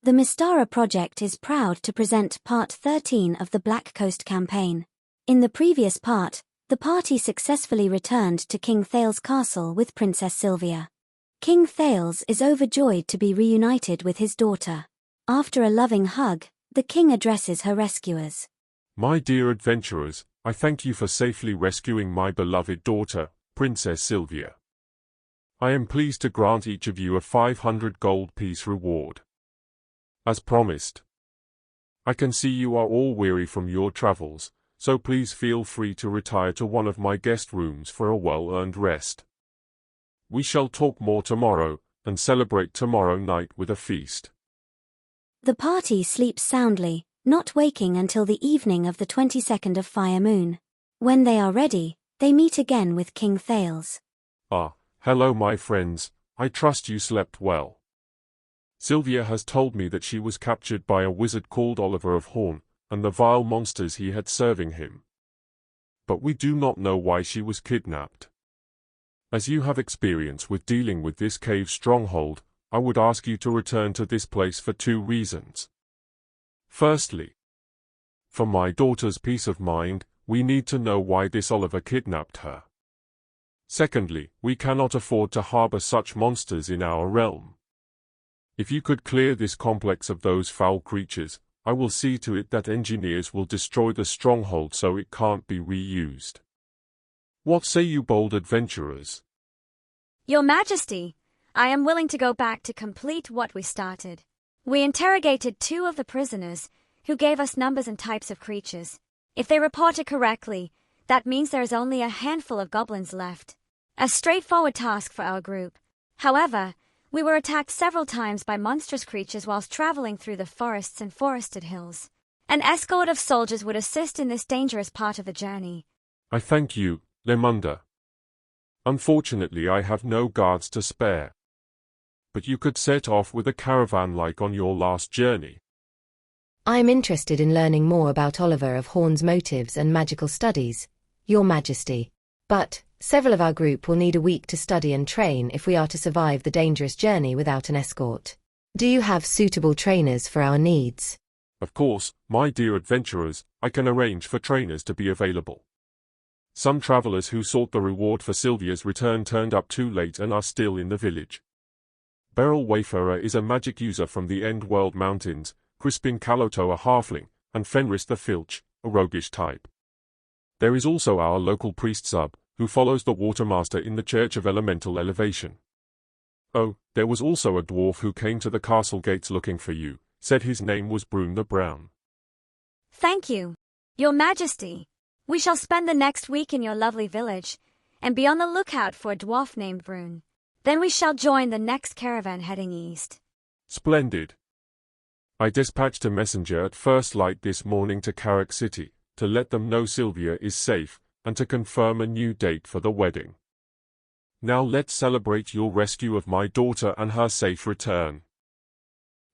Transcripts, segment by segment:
The Mystara project is proud to present Part 13 of the Black Coast campaign. In the previous part, the party successfully returned to King Thales' castle with Princess Sylvia. King Thales is overjoyed to be reunited with his daughter. After a loving hug, the king addresses her rescuers. My dear adventurers, I thank you for safely rescuing my beloved daughter, Princess Sylvia. I am pleased to grant each of you a 500 gold piece reward. As promised. I can see you are all weary from your travels, so please feel free to retire to one of my guest rooms for a well-earned rest. We shall talk more tomorrow, and celebrate tomorrow night with a feast. The party sleeps soundly, not waking until the evening of the 22nd of Fire Moon. When they are ready, they meet again with King Thales. Hello my friends, I trust you slept well. Sylvia has told me that she was captured by a wizard called Oliver of Horn, and the vile monsters he had serving him. But we do not know why she was kidnapped. As you have experience with dealing with this cave stronghold, I would ask you to return to this place for 2 reasons. Firstly, for my daughter's peace of mind, we need to know why this Oliver kidnapped her. Secondly, we cannot afford to harbor such monsters in our realm. If you could clear this complex of those foul creatures, I will see to it that engineers will destroy the stronghold so it can't be reused. What say you bold adventurers? Your Majesty, I am willing to go back to complete what we started. We interrogated 2 of the prisoners, who gave us numbers and types of creatures. If they reported correctly, that means there is only a handful of goblins left. A straightforward task for our group. However, we were attacked several times by monstrous creatures whilst traveling through the forests and forested hills. An escort of soldiers would assist in this dangerous part of the journey. I thank you, Lemunda. Unfortunately, I have no guards to spare. But you could set off with a caravan like on your last journey. I am interested in learning more about Oliver of Horn's motives and magical studies, Your Majesty. But several of our group will need a week to study and train if we are to survive the dangerous journey without an escort. Do you have suitable trainers for our needs? Of course, my dear adventurers, I can arrange for trainers to be available. Some travelers who sought the reward for Sylvia's return turned up too late and are still in the village. Beryl Wayfarer is a magic user from the End-World Mountains, Crispin Caloto a halfling, and Fenris the Filch, a roguish type. There is also our local priest Zub, who follows the Watermaster in the Church of Elemental Elevation. Oh, there was also a dwarf who came to the castle gates looking for you, said his name was Brune the Brown. Thank you, Your Majesty. We shall spend the next week in your lovely village, and be on the lookout for a dwarf named Brune. Then we shall join the next caravan heading east. Splendid. I dispatched a messenger at first light this morning to Carrick City, to let them know Sylvia is safe, and to confirm a new date for the wedding. Now let's celebrate your rescue of my daughter and her safe return.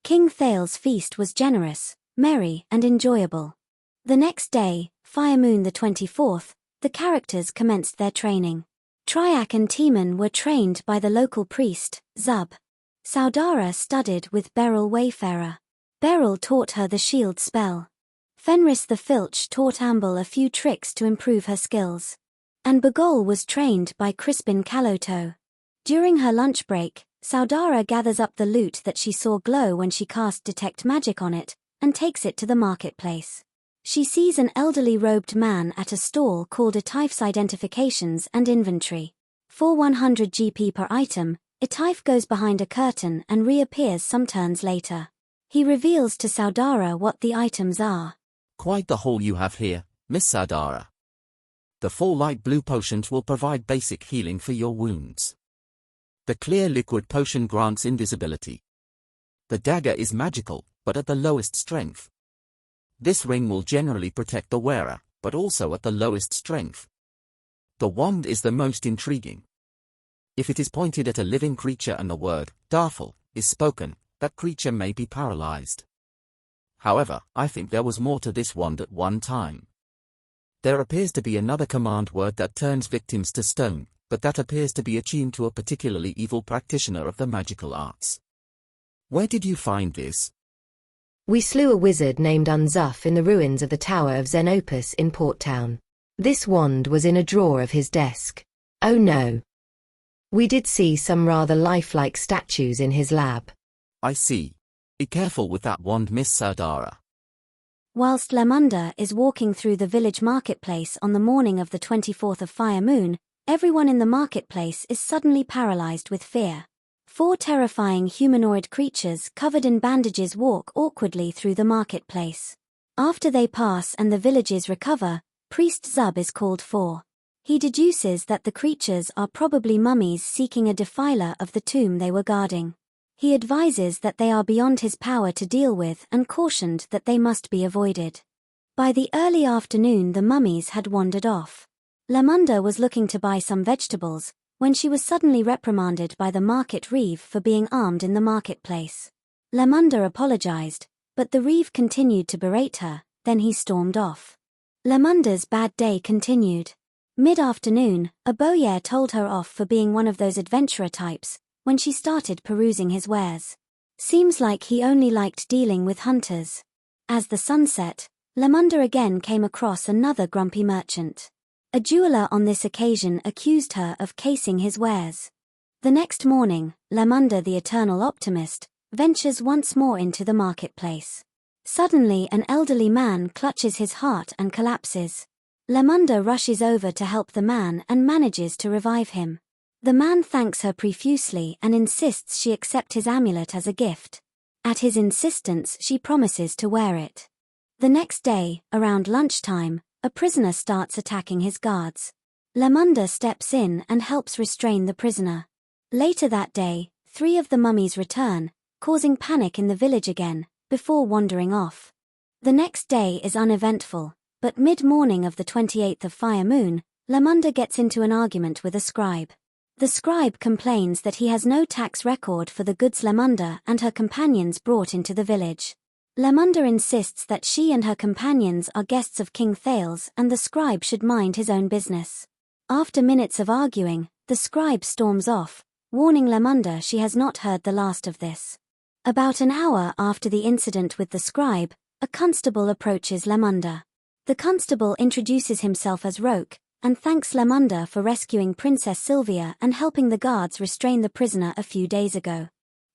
King Thales' feast was generous, merry and enjoyable. The next day, Fire Moon the 24th, the characters commenced their training. Triac and Timon were trained by the local priest, Zub. Saudara studied with Beryl Wayfarer. Beryl taught her the shield spell. Fenris the Filch taught Amble a few tricks to improve her skills. And Bagol was trained by Crispin Caloto. During her lunch break, Saudara gathers up the loot that she saw glow when she cast Detect Magic on it, and takes it to the marketplace. She sees an elderly robed man at a stall called Etife's Identifications and Inventory. For 100 GP per item, Etife goes behind a curtain and reappears some turns later. He reveals to Saudara what the items are. Quite the haul you have here, Miss Saudara. The 4 light blue potions will provide basic healing for your wounds. The clear liquid potion grants invisibility. The dagger is magical, but at the lowest strength. This ring will generally protect the wearer, but also at the lowest strength. The wand is the most intriguing. If it is pointed at a living creature and the word, Darful, is spoken, that creature may be paralyzed. However, I think there was more to this wand at one time. There appears to be another command word that turns victims to stone, but that appears to be attuned to a particularly evil practitioner of the magical arts. Where did you find this? We slew a wizard named Unzuf in the ruins of the Tower of Xenopus in Port Town. This wand was in a drawer of his desk. Oh no. We did see some rather lifelike statues in his lab. I see. Be careful with that wand, Miss Sardara. Whilst Lamunda is walking through the village marketplace on the morning of the 24th of Fire Moon, everyone in the marketplace is suddenly paralyzed with fear. 4 terrifying humanoid creatures covered in bandages walk awkwardly through the marketplace. After they pass and the villagers recover, Priest Zub is called for. He deduces that the creatures are probably mummies seeking a defiler of the tomb they were guarding. He advises that they are beyond his power to deal with and cautioned that they must be avoided. By the early afternoon the mummies had wandered off. Lamunda was looking to buy some vegetables, when she was suddenly reprimanded by the market reeve for being armed in the marketplace. Lamunda apologized, but the reeve continued to berate her, then he stormed off. Lamunda's bad day continued. Mid-afternoon, a bowyer told her off for being one of those adventurer types, when she started perusing his wares. Seems like he only liked dealing with hunters. As the sun set, Lamunda again came across another grumpy merchant. A jeweler on this occasion accused her of casing his wares. The next morning, Lamunda the eternal optimist ventures once more into the marketplace. Suddenly an elderly man clutches his heart and collapses. Lamunda rushes over to help the man and manages to revive him. The man thanks her profusely and insists she accept his amulet as a gift. At his insistence she promises to wear it. The next day, around lunchtime, a prisoner starts attacking his guards. Lamunda steps in and helps restrain the prisoner. Later that day, 3 of the mummies return, causing panic in the village again, before wandering off. The next day is uneventful, but mid-morning of the 28th of Fire Moon, Lamunda gets into an argument with a scribe. The scribe complains that he has no tax record for the goods Lamunda and her companions brought into the village. Lamunda insists that she and her companions are guests of King Thales and the scribe should mind his own business. After minutes of arguing, the scribe storms off, warning Lamunda she has not heard the last of this. About an hour after the incident with the scribe, a constable approaches Lamunda. The constable introduces himself as Roke, and thanks Lamunda for rescuing Princess Sylvia and helping the guards restrain the prisoner a few days ago.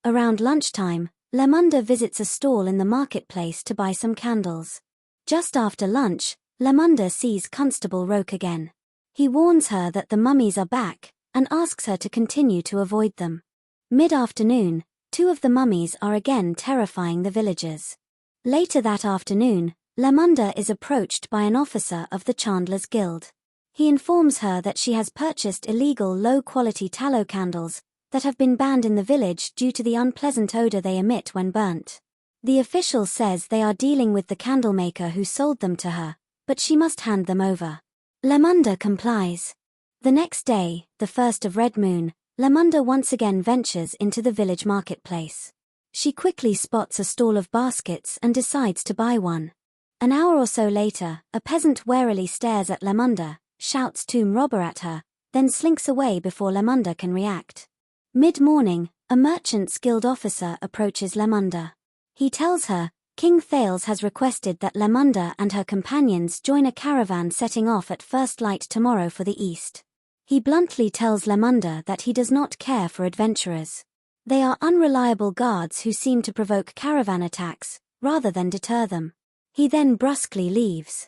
Around lunchtime, Lamunda visits a stall in the marketplace to buy some candles. Just after lunch, Lamunda sees Constable Roke again. He warns her that the mummies are back, and asks her to continue to avoid them. Mid-afternoon, 2 of the mummies are again terrifying the villagers. Later that afternoon, Lamunda is approached by an officer of the Chandler's Guild. He informs her that she has purchased illegal low-quality tallow candles that have been banned in the village due to the unpleasant odor they emit when burnt. The official says they are dealing with the candlemaker who sold them to her, but she must hand them over. Lamunda complies. The next day, the 1st of Red Moon, Lamunda once again ventures into the village marketplace. She quickly spots a stall of baskets and decides to buy one. An hour or so later, a peasant warily stares at Lamunda, shouts tomb robber at her, then slinks away before Lamunda can react. Mid-morning, a merchant's guild officer approaches Lamunda. He tells her, King Thales has requested that Lamunda and her companions join a caravan setting off at first light tomorrow for the east. He bluntly tells Lamunda that he does not care for adventurers. They are unreliable guards who seem to provoke caravan attacks, rather than deter them. He then brusquely leaves.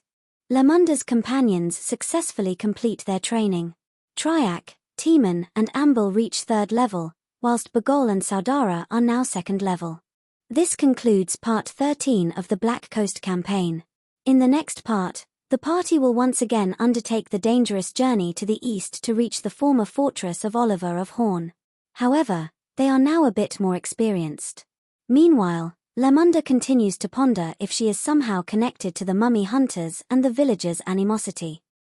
Lamunda's companions successfully complete their training. Triac, Timon and Amble reach 3rd level, whilst Bagol and Saudara are now 2nd level. This concludes part 13 of the Black Coast campaign. In the next part, the party will once again undertake the dangerous journey to the east to reach the former fortress of Oliver of Horn. However, they are now a bit more experienced. Meanwhile, Lamunda continues to ponder if she is somehow connected to the mummy hunters and the villagers' animosity.